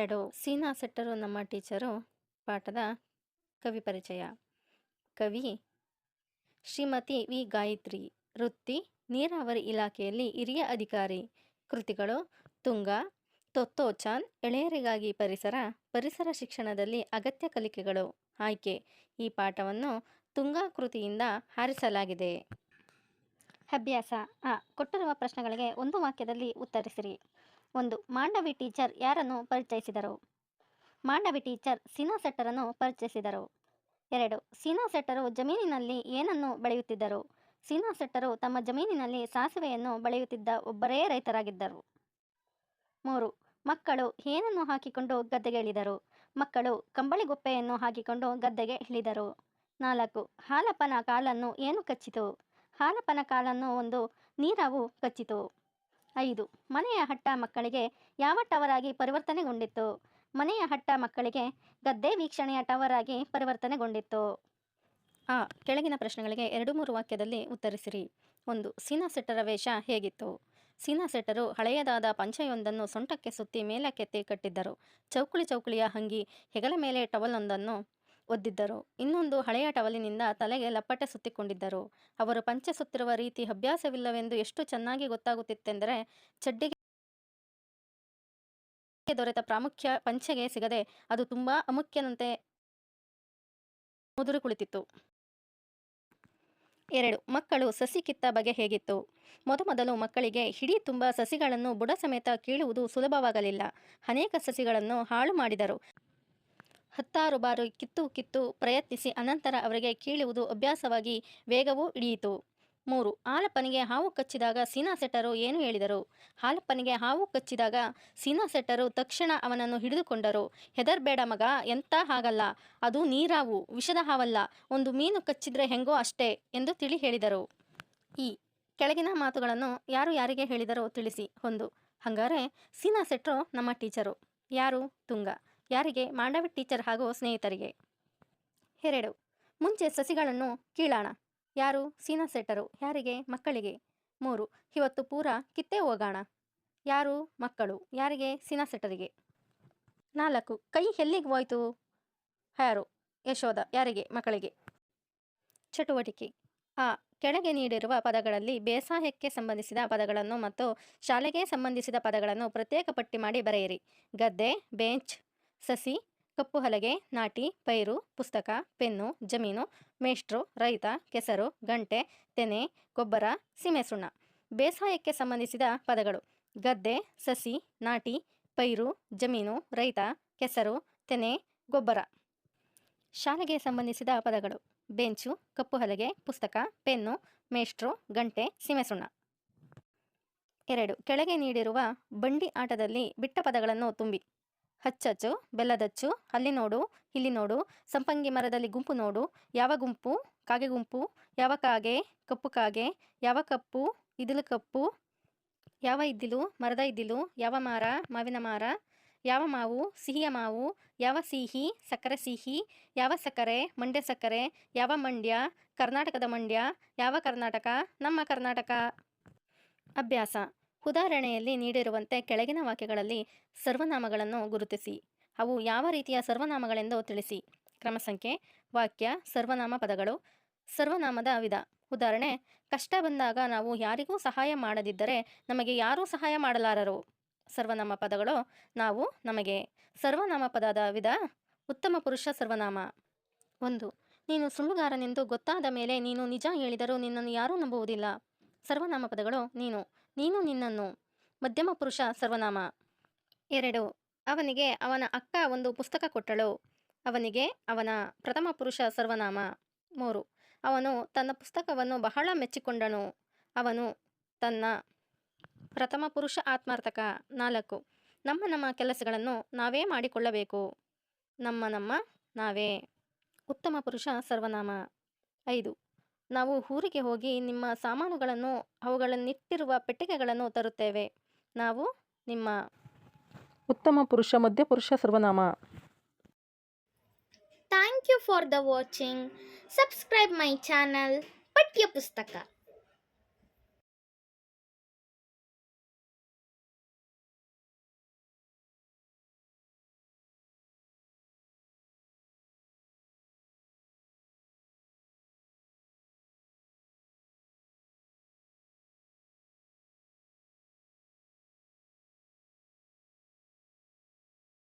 2 ಸೀನಾ setter ನಮ್ಮ teacher ಪಾಠದ ಕವಿ ಪರಿಚಯ. ಕವಿ ಶ್ರೀಮತಿ ವಿ ಗಾಯತ್ರಿ, ವೃತ್ತಿ ನೀರಾವರಿ ಇಲಾಖೆಯಲ್ಲಿ ಹಿರಿಯ ಅಧಿಕಾರಿ. ಕೃತಿಗಳು ತುಂಗ, ತೊತ್ತೋಚಾನ್, ಎಳೆಯರಿಗಾಗಿ ಪರಿಸರ, ಪರಿಸರ ಶಿಕ್ಷಣದಲ್ಲಿ ಅಗತ್ಯ ಕಲಿಕೆಗಳು. ಆಯ್ಕೆ: ಈ ಪಾಠವನ್ನು ತುಂಗ ಕೃತಿಯಿಂದ ಆರಿಸಲಾಗಿದೆ. ಅಭ್ಯಾಸ: ಕೊಟ್ಟಿರುವ ಪ್ರಶ್ನೆಗಳಿಗೆ ಒಂದು ವಾಕ್ಯದಲ್ಲಿ ಉತ್ತರಿಸಿರಿ. 1. ಮಾಂಡವಿ ಟೀಚರ್ ಯಾರನ್ನು ಪರಿಚಯಿಸಿದರು? ಮಾಂಡವಿ ಟೀಚರ್ ಸೀನಾ ಸೆಟ್ಟರನ್ನು ಪರಿಚಯಿಸಿದರು. 2. ಸೀನಾ ಸೆಟ್ಟರು ಜಮೀನಿನಲ್ಲಿ ಏನನ್ನು ಬೆಳೆಯುತ್ತಿದ್ದರು? ಸೀನಾ ಸೆಟ್ಟರು ತಮ್ಮ ಜಮೀನಿನಲ್ಲಿ ಸಾಸಿವೆಯನ್ನು ಬೆಳೆಯುತ್ತಿದ್ದ ಒಬ್ಬರೇ ರೈತರಾಗಿದ್ದರು. 3. ಮಕ್ಕಳು ಏನನ್ನು ಹಾಕಿಕೊಂಡು ಗದ್ದೆಗೆ ಇಳಿದರು? ಮಕ್ಕಳು ಕಂಬಳಿಗುಪ್ಪೆಯನ್ನು ಹಾಕಿಕೊಂಡು ಗದ್ದೆಗೆ ಇಳಿದರು. 4. ಹಾಲಪ್ಪನ ಕಾಲನ್ನು ಏನು ಕಚ್ಚಿತು? ಹಾಲಪ್ಪನ ಕಾಲನ್ನು ಒಂದು ನೀರಾವು ಕಚ್ಚಿತು. 5. ಮನೆಯ ಹಟ್ಟ ಮಕ್ಕಳಿಗೆ ಯಾವ ಟವರ್ ಆಗಿ ಪರಿವರ್ತನೆಗೊಂಡಿತ್ತು? ಮನೆಯ ಹಟ್ಟ ಮಕ್ಕಳಿಗೆ ಗದ್ದೆ ವೀಕ್ಷಣೆಯ ಟವರ್ ಆಗಿ ಪರಿವರ್ತನೆಗೊಂಡಿತ್ತು. ಕೆಳಗಿನ ಪ್ರಶ್ನೆಗಳಿಗೆ 2-3 ವಾಕ್ಯದಲ್ಲಿ ಉತ್ತರಿಸಿರಿ. 1. ಸೀನಾ ಸೆಟ್ಟರ ವೇಷ ಹೇಗಿತ್ತು? ಸೀನಾ ಸೆಟ್ಟರು ಹಳೆಯದಾದ ಪಂಚೆಯೊಂದನ್ನು ಸೊಂಟಕ್ಕೆ ಸುತ್ತಿ ಮೇಲಕ್ಕೆತ್ತಿ ಕಟ್ಟಿದ್ದರು. ಚೌಕಳಿಯ ಅಂಗಿ, ಹೆಗಲ ಮೇಲೆ ಟವಲೊಂದನ್ನು ಒದ್ದಿದ್ದರು. ಇನ್ನೊಂದು ಹಳೆಯ ಟವಲಿನಿಂದ ತಲೆಗೆ ಲಪ್ಪಟೆ ಸುತ್ತಿಕೊಂಡಿದ್ದರು. ಅವರು ಪಂಚೆ ಸುತ್ತಿರುವ ರೀತಿ ಅಭ್ಯಾಸವಿಲ್ಲವೆಂದು ಎಷ್ಟು ಚೆನ್ನಾಗಿ ಗೊತ್ತಾಗುತ್ತಿತ್ತೆಂದರೆ, ಚಡ್ಡಿಗೆ ದೊರೆತ ಪ್ರಾಮುಖ್ಯ ಪಂಚೆಗೆ ಸಿಗದೆ ಅದು ತುಂಬಾ ಅಮುಖ್ಯನಂತೆ ಮುದುರು ಕುಳಿತಿತ್ತು. 2. ಮಕ್ಕಳು ಸಸಿ ಕಿತ್ತ ಬಗೆ ಹೇಗಿತ್ತು? ಮೊದಮೊದಲು ಮಕ್ಕಳಿಗೆ ಹಿಡಿ ತುಂಬ ಸಸಿಗಳನ್ನು ಬುಡ ಸಮೇತ ಕೀಳುವುದು ಸುಲಭವಾಗಲಿಲ್ಲ. ಅನೇಕ ಸಸಿಗಳನ್ನು ಹಾಳು ಮಾಡಿದರು. 10 ಬಾರಿ ಕಿತ್ತು ಪ್ರಯತ್ನಿಸಿ ಅನಂತರ ಅವರಿಗೆ ಕೀಳುವುದು ಅಭ್ಯಾಸವಾಗಿ ವೇಗವೂ ಹಿಡಿಯಿತು. 3. ಹಾಲಪ್ಪನಿಗೆ ಹಾವು ಕಚ್ಚಿದಾಗ ಸೀನಾ ಸೆಟ್ಟರು ಏನು ಹೇಳಿದರು? ಹಾಲಪ್ಪನಿಗೆ ಹಾವು ಕಚ್ಚಿದಾಗ ಸೀನಾ ಸೆಟ್ಟರು ತಕ್ಷಣ ಅವನನ್ನು ಹಿಡಿದುಕೊಂಡರು. ಹೆದರ್ಬೇಡ ಮಗ, ಎಂತ ಹಾಗಲ್ಲ, ಅದು ನೀರಾವು, ವಿಷದ ಹಾವಲ್ಲ, ಒಂದು ಮೀನು ಕಚ್ಚಿದ್ರೆ ಹೆಂಗೋ ಅಷ್ಟೇ ಎಂದು ತಿಳಿ ಹೇಳಿದರು. ಈ ಕೆಳಗಿನ ಮಾತುಗಳನ್ನು ಯಾರು ಯಾರಿಗೆ ಹೇಳಿದರೋ ತಿಳಿಸಿ. 1. ಹಂಗಾರೆ ಸೀನಾ ಸೆಟ್ರು ನಮ್ಮ ಟೀಚರು. ಯಾರು? ತುಂಗ. ಯಾರಿಗೆ? ಮಾಂಡವಿ ಟೀಚರ್ ಹಾಗೂ ಸ್ನೇಹಿತರಿಗೆ. 2. ಮುಂಚೆ ಸಸಿಗಳನ್ನು ಕೀಳೋಣ. ಯಾರು? ಸೀನಾ ಸೆಟ್ಟರು. ಯಾರಿಗೆ? ಮಕ್ಕಳಿಗೆ. 3. ಇವತ್ತು ಪೂರ ಕಿತ್ತೇ ಹೋಗೋಣ. ಯಾರು? ಮಕ್ಕಳು. ಯಾರಿಗೆ? ಸೀನಾ ಸೆಟ್ಟರಿಗೆ. 4. ಕೈ ಎಲ್ಲಿಗೆ ಹೋಯ್ತು? ಯಾರು? ಯಶೋಧ. ಯಾರಿಗೆ? ಮಕ್ಕಳಿಗೆ. ಚಟುವಟಿಕೆ: ಕೆಳಗೆ ನೀಡಿರುವ ಪದಗಳಲ್ಲಿ ಬೇಸಾಯಕ್ಕೆ ಸಂಬಂಧಿಸಿದ ಪದಗಳನ್ನು ಮತ್ತು ಶಾಲೆಗೆ ಸಂಬಂಧಿಸಿದ ಪದಗಳನ್ನು ಪ್ರತ್ಯೇಕ ಪಟ್ಟಿ ಮಾಡಿ ಬರೆಯಿರಿ. ಗದ್ದೆ, ಬೆಂಚ್, ಸಸಿ, ಕಪ್ಪು ಹಲಗೆ, ನಾಟಿ, ಪೈರು, ಪುಸ್ತಕ, ಪೆನ್ನು, ಜಮೀನು, ಮೇಷ್ಟ್ರು, ರೈತ, ಕೆಸರು, ಗಂಟೆ, ತೆನೆ, ಗೊಬ್ಬರ, ಸೀಮೆಸುಣ್ಣ. ಬೇಸಾಯಕ್ಕೆ ಸಂಬಂಧಿಸಿದ ಪದಗಳು: ಗದ್ದೆ, ಸಸಿ, ನಾಟಿ, ಪೈರು, ಜಮೀನು, ರೈತ, ಕೆಸರು, ತೆನೆ, ಗೊಬ್ಬರ. ಶಾಲೆಗೆ ಸಂಬಂಧಿಸಿದ ಪದಗಳು: ಬೆಂಚು, ಕಪ್ಪು ಹಲಗೆ, ಪುಸ್ತಕ, ಪೆನ್ನು, ಮೇಷ್ಟ್ರು, ಗಂಟೆ, ಸೀಮೆಸುಣ್ಣ. 2. ಕೆಳಗೆ ನೀಡಿರುವ ಬಂಡಿ ಆಟದಲ್ಲಿ ಬಿಟ್ಟ ಪದಗಳನ್ನು ತುಂಬಿ. ಹಚ್ಚಚ್ಚು, ಬೆಲ್ಲದಚ್ಚು, ಅಲ್ಲಿ ನೋಡು, ಇಲ್ಲಿ ನೋಡು, ಸಂಪಂಗಿ ಮರದಲ್ಲಿ ಗುಂಪು ನೋಡು, ಯಾವ ಗುಂಪು? ಕಾಗೆ ಗುಂಪು. ಯಾವ ಕಾಗೆ? ಕಪ್ಪು ಕಾಗೆ. ಯಾವ ಕಪ್ಪು? ಇದಿಲು ಕಪ್ಪು. ಯಾವ ಇದ್ದಿಲು? ಮರದ ಇದ್ದಿಲು. ಯಾವ ಮಾರ? ಮಾವಿನ ಮಾರ. ಯಾವ ಮಾವು? ಸಿಹಿಯ ಮಾವು. ಯಾವ ಸಿಹಿ? ಸಕ್ಕರೆ ಸಿಹಿ. ಯಾವ ಸಕ್ಕರೆ? ಮಂಡ್ಯ ಸಕ್ಕರೆ. ಯಾವ ಮಂಡ್ಯ? ಕರ್ನಾಟಕದ ಮಂಡ್ಯ. ಯಾವ ಕರ್ನಾಟಕ? ನಮ್ಮ ಕರ್ನಾಟಕ. ಅಭ್ಯಾಸ: ಉದಾಹರಣೆಯಲ್ಲಿ ನೀಡಿರುವಂತೆ ಕೆಳಗಿನ ವಾಕ್ಯಗಳಲ್ಲಿ ಸರ್ವನಾಮಗಳನ್ನು ಗುರುತಿಸಿ. ಅವು ಯಾವ ರೀತಿಯ ಸರ್ವನಾಮಗಳೆಂದು ತಿಳಿಸಿ. ಕ್ರಮ ಸಂಖ್ಯೆ: ವಾಕ್ಯ, ಸರ್ವನಾಮ ಪದಗಳು. ಸರ್ವನಾಮದ ವಿಧ. ಉದಾಹರಣೆ: ಕಷ್ಟ ಬಂದಾಗ ನಾವು ಯಾರಿಗೂ ಸಹಾಯ ಮಾಡದಿದ್ದರೆ ನಮಗೆ ಯಾರೂ ಸಹಾಯ ಮಾಡಲಾರರು. ಸರ್ವನಾಮ ಪದಗಳು: ನಾವು, ನಮಗೆ. ಸರ್ವನಾಮ ಪದದ ವಿಧ. ಉತ್ತಮ ಪುರುಷ ಸರ್ವನಾಮ. 1. ನೀನು ಸುಳ್ಳುಗಾರನೆಂದು ಗೊತ್ತಾದ ಮೇಲೆ ನೀನು ನಿಜ ಹೇಳಿದರೂ ನಿನ್ನನ್ನು ಯಾರೂ ನಂಬುವುದಿಲ್ಲ. ಸರ್ವನಾಮ ಪದಗಳು: ನೀನು, ನೀನು, ನಿನ್ನನ್ನು. ಮಧ್ಯಮ ಪುರುಷ ಸರ್ವನಾಮ. 2. ಅವನಿಗೆ ಅವನ ಅಕ್ಕ ಒಂದು ಪುಸ್ತಕ ಕೊಟ್ಟಳು. ಅವನಿಗೆ, ಅವನ. ಪ್ರಥಮ ಪುರುಷ ಸರ್ವನಾಮ. 3. ಅವನು ತನ್ನ ಪುಸ್ತಕವನ್ನು ಬಹಳ ಮೆಚ್ಚಿಕೊಂಡನು. ಅವನು, ತನ್ನ. ಪ್ರಥಮ ಪುರುಷ ಆತ್ಮಾರ್ಥಕ. 4. ನಮ್ಮ ಕೆಲಸಗಳನ್ನು ನಾವೇ ಮಾಡಿಕೊಳ್ಳಬೇಕು. ನಮ್ಮ, ನಾವೇ. ಉತ್ತಮ ಪುರುಷ ಸರ್ವನಾಮ. 5. ನಾವು ಊರಿಗೆ ಹೋಗಿ ನಿಮ್ಮ ಸಾಮಾನುಗಳನ್ನು ಅವುಗಳನ್ನಿಟ್ಟಿರುವ ಪೆಟ್ಟಿಗೆಗಳನ್ನು ತರುತ್ತೇವೆ. ನಾವು, ನಿಮ್ಮ. ಉತ್ತಮ ಪುರುಷ ಮಧ್ಯಪುರುಷ ಸರ್ವನಾಮ. Thank you for the watching. Subscribe my channel ಪಠ್ಯ ಪುಸ್ತಕ.